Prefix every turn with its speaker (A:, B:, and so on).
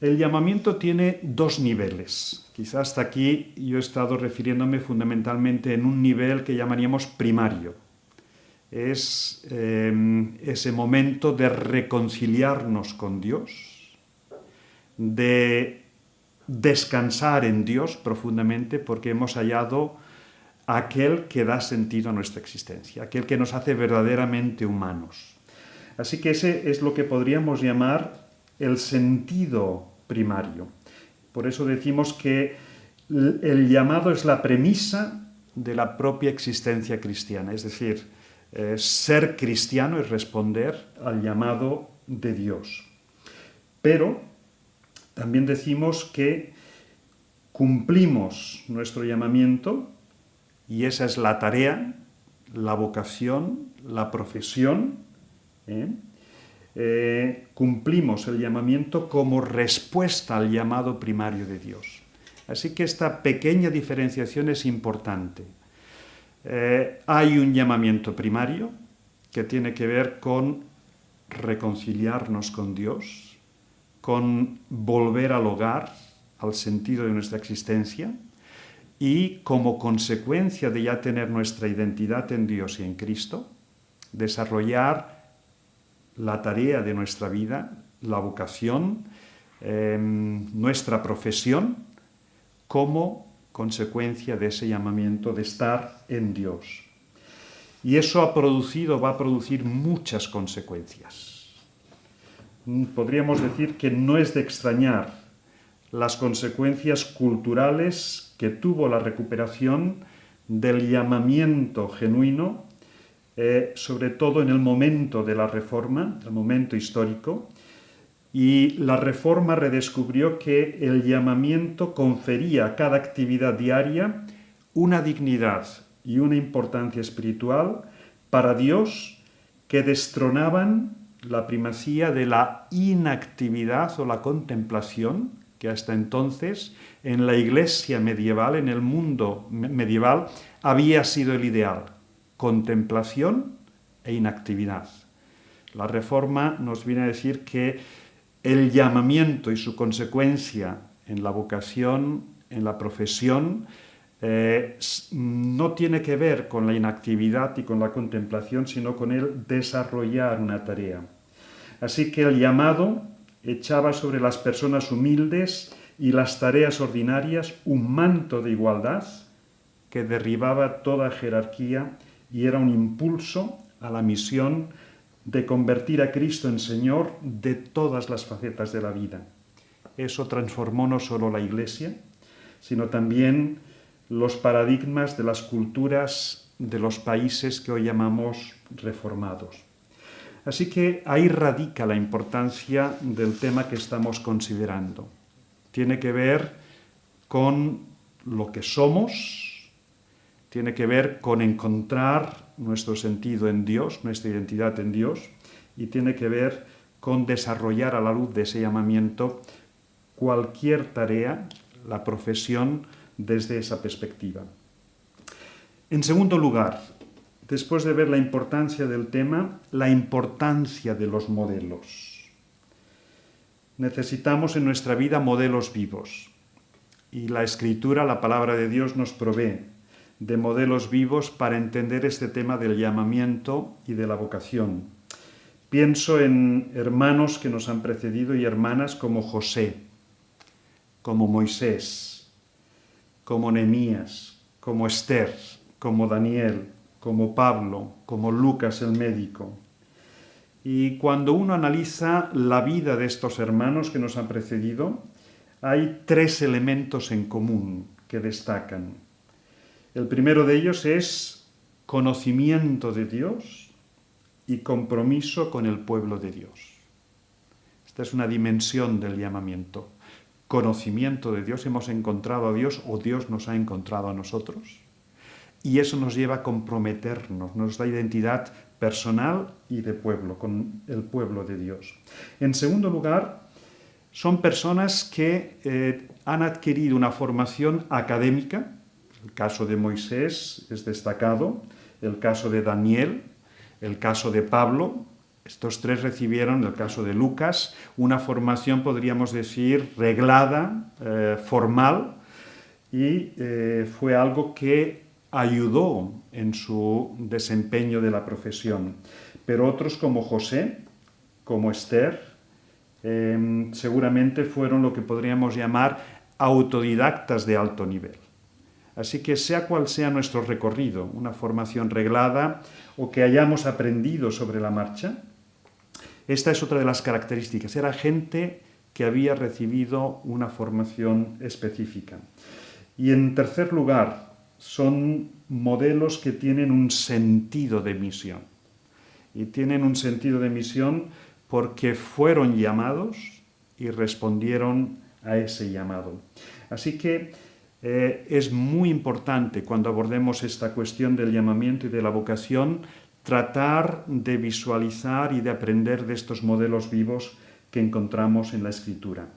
A: El llamamiento tiene dos niveles. Quizás hasta aquí yo he estado refiriéndome fundamentalmente en un nivel que llamaríamos primario. Es ese momento de reconciliarnos con Dios, de descansar en Dios profundamente porque hemos hallado aquel que da sentido a nuestra existencia, aquel que nos hace verdaderamente humanos. Así que ese es lo que podríamos llamar el sentido primario. Por eso decimos que el llamado es la premisa de la propia existencia cristiana, es decir, ser cristiano es responder al llamado de Dios. Pero también decimos que cumplimos nuestro llamamiento y esa es la tarea, la vocación, la profesión. Cumplimos el llamamiento como respuesta al llamado primario de Dios. Así que esta pequeña diferenciación es importante. Hay un llamamiento primario que tiene que ver con reconciliarnos con Dios, con volver al hogar, al sentido de nuestra existencia, y como consecuencia de ya tener nuestra identidad en Dios y en Cristo, desarrollar la tarea de nuestra vida, la vocación, nuestra profesión, como consecuencia de ese llamamiento de estar en Dios. Y eso va a producir muchas consecuencias. Podríamos decir que no es de extrañar las consecuencias culturales que tuvo la recuperación del llamamiento genuino, sobre todo en el momento de la Reforma, el momento histórico, y la Reforma redescubrió que el llamamiento confería a cada actividad diaria una dignidad y una importancia espiritual para Dios que destronaban la primacía de la inactividad o la contemplación, que hasta entonces en la iglesia medieval, en el mundo medieval, había sido el ideal: contemplación e inactividad. La Reforma nos viene a decir que el llamamiento y su consecuencia en la vocación, en la profesión, no tiene que ver con la inactividad y con la contemplación, sino con el desarrollar una tarea. Así que el llamado echaba sobre las personas humildes y las tareas ordinarias un manto de igualdad que derribaba toda jerarquía y era un impulso a la misión de convertir a Cristo en Señor de todas las facetas de la vida. Eso transformó no solo la Iglesia, sino también los paradigmas de las culturas de los países que hoy llamamos reformados. Así que ahí radica la importancia del tema que estamos considerando. Tiene que ver con lo que somos, tiene que ver con encontrar nuestro sentido en Dios, nuestra identidad en Dios, y tiene que ver con desarrollar a la luz de ese llamamiento cualquier tarea, la profesión, desde esa perspectiva. En segundo lugar, después de ver la importancia del tema, la importancia de los modelos. Necesitamos en nuestra vida modelos vivos. Y la Escritura, la palabra de Dios, nos provee de modelos vivos para entender este tema del llamamiento y de la vocación. Pienso en hermanos que nos han precedido y hermanas como José, como Moisés, como Nehemías, como Esther, como Daniel, como Pablo, como Lucas el médico. Y cuando uno analiza la vida de estos hermanos que nos han precedido, hay tres elementos en común que destacan. El primero de ellos es conocimiento de Dios y compromiso con el pueblo de Dios. Esta es una dimensión del llamamiento. Conocimiento de Dios, hemos encontrado a Dios o Dios nos ha encontrado a nosotros. Y eso nos lleva a comprometernos, nos da identidad personal y de pueblo, con el pueblo de Dios. En segundo lugar, son personas que han adquirido una formación académica. El caso de Moisés es destacado, el caso de Daniel, el caso de Pablo, Estos tres recibieron, en el caso de Lucas, una formación, podríamos decir, reglada, formal, y fue algo que ayudó en su desempeño de la profesión. Pero otros como José, como Esther, seguramente fueron lo que podríamos llamar autodidactas de alto nivel. Así que sea cual sea nuestro recorrido, una formación reglada o que hayamos aprendido sobre la marcha, esta es otra de las características. Era gente que había recibido una formación específica. Y en tercer lugar, son modelos que tienen un sentido de misión. Y tienen un sentido de misión porque fueron llamados y respondieron a ese llamado. Así que es muy importante cuando abordemos esta cuestión del llamamiento y de la vocación tratar de visualizar y de aprender de estos modelos vivos que encontramos en la Escritura.